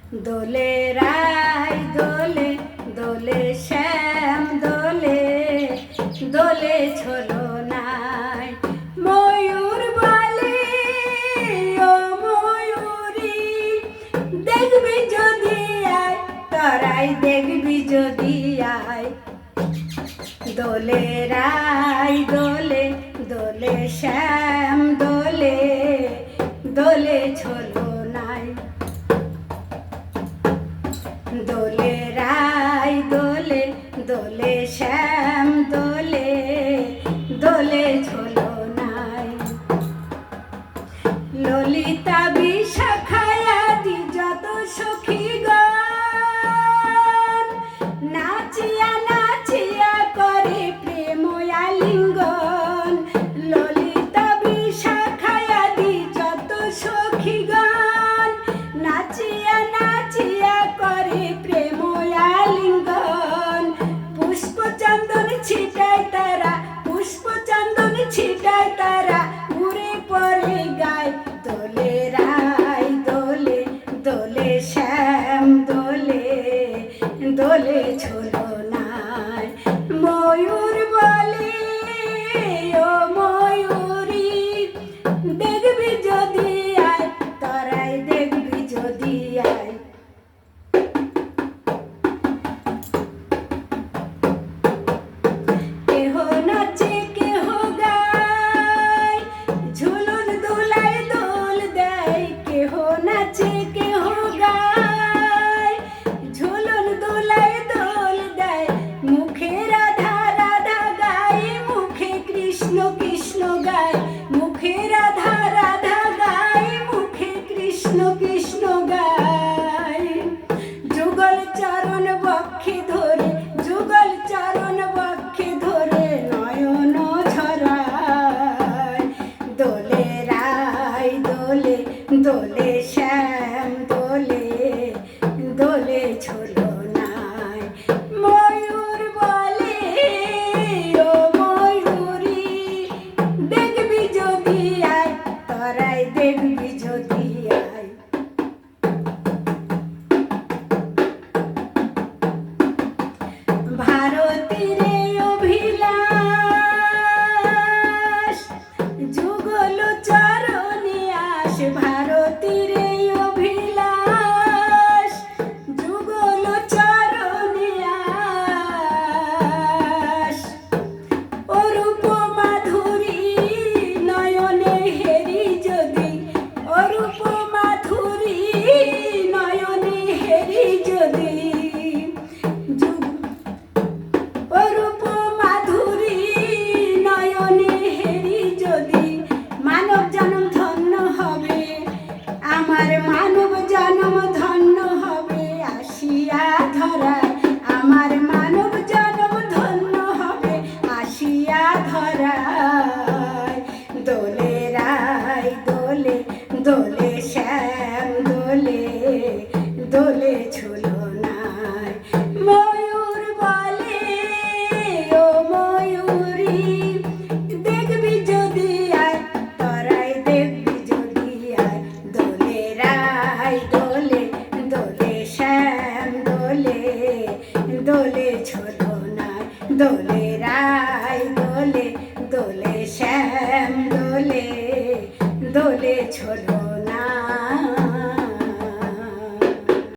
দোলে রায় দোলে দোলে শ্যাম দোলে দোলে ছোলো নাই ময়ূর বলে ও ময়ূরী দেখবি যদি আয় তোরাই দেখবি যদি আয় দোলে রায় দোলে দোলে শ্যাম দোলে দোলে ছোলো নাই দোলে রায় দোলে দোলে শ্যাম দোলে দোলে ছোলো নাই ললিতা বিশাখায়াদি যত সখীগণ নাচিয়া নাচিয়া করে প্রেম আলিঙ্গন ললিতা বিশাখায়াদি যত সখীগণ নাচিয়া নাচিয়া করে প্রেম আলিঙ্গন পুষ্পচন্দন ছিটায় তারা পুষ্পচন্দন ছিটায় তারা উড়ে পড়ে গায় দোলে রায় দোলে দোলে শ্যাম দোলে দোলে ছোলো নাই ময়ূর বলে ও ময়ূরী দেখবি যদি আয় তোরাই দেখবি যদি আয় কেহ নাচে কেহ গায় ঝুলন দোলায় দোল দেয় কেহ নাচে কেহ গায় ঝুলন দোলায় দোল দেয় মুখে রাধা রাধা গায় মুখে কৃষ্ণ কৃষ্ণ গায় মুখে রাধা রাধা গায় মুখে কৃষ্ণ কৃষ্ণ গায় যুগল চরণ বক্ষে ধরে যুগল চরণ বক্ষে ধরে নয়ন ঝরায় দোলে রায় দোলে দোলে শ্যাম দোলে দোলে ছোলো নাই ময়ূর বলে ও ময়ূরী দেখবি যদি আয় তোরাই দেখবি যদি আয় ভারতীর অভিলাষ যুগল চরণে আস ভারতীর অভিলাষ যুগল চরণে আস অরূপ মাধুরী নয়নে হেরি যদি অরূপ মাধুরী নয়নে হেরি যদি অরূপ মাধুরী নয়নে হেরি যদি মানব জন্ম ধন্য হবে আমার মানব জন্ম ধন্য হবে আসিয়া ধরায় আমার মানব জন্ম ধন্য হবে আসিয়া ধরায় দোলে রায় দোলে দোলে শ্যাম দোলে দোলে ছোলো নাই ময়ূর বলে ও ময়ূরী দেখবি যদি আয় তোরাই দেখবি যদি আয় দোলে রায় দোলে দোলে শ্যাম দোলে দোলে ছোলো নাই দোলে